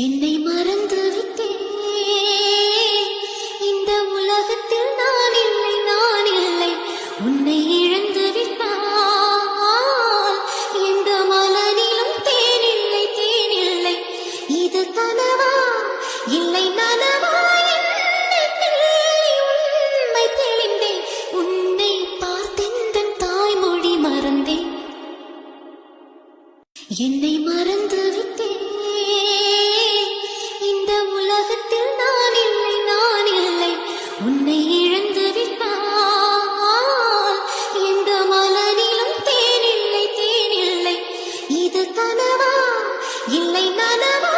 என்னை மறந்து விட்டேன். இந்த உலகத்தில் நான் இல்லை, நான் இல்லை. உன்னை இழந்து விட்டால் எந்த மலரிலும் தேனில்லை, தேனில்லை. இது கனவா இல்லை நனவா? உண்மை தெளிந்தேன். உன்னை பார்த்தெந்தன் தாய்மொழி மறந்தேன். என்னை மறந்து விட்டேன். இந்த உலகத்தில் நான் இல்லை, நான் இல்லை. உன்னை இழந்து விட்டால் எந்த மலரிலும் தேனில்லை, தேனில்லை. இது கனவா இல்லை நனவா?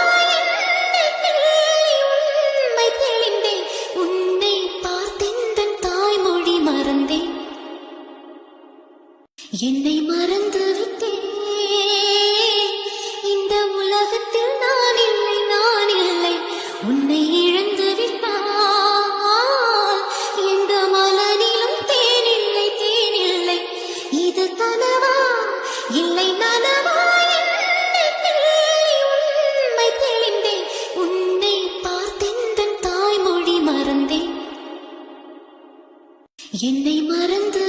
உண்மை தெளிந்தேன். உன்னை பார்த்தெந்தன் தாய்மொழி மறந்தேன். என்னை மறந்து விட்டேன். இந்த உலகத்தில் நான் இல்லை, நான் இல்லை. உன்னை இழந்து விட்டால் எந்த மலரிலும் தேனில்லை, தேனில்லை. இது கனவா இல்லை நனவா? உண்மை தெளிந்தேன். உன்னை பார்த்தெந்தன் தாய்மொழி மறந்தேன். என்னை மறந்து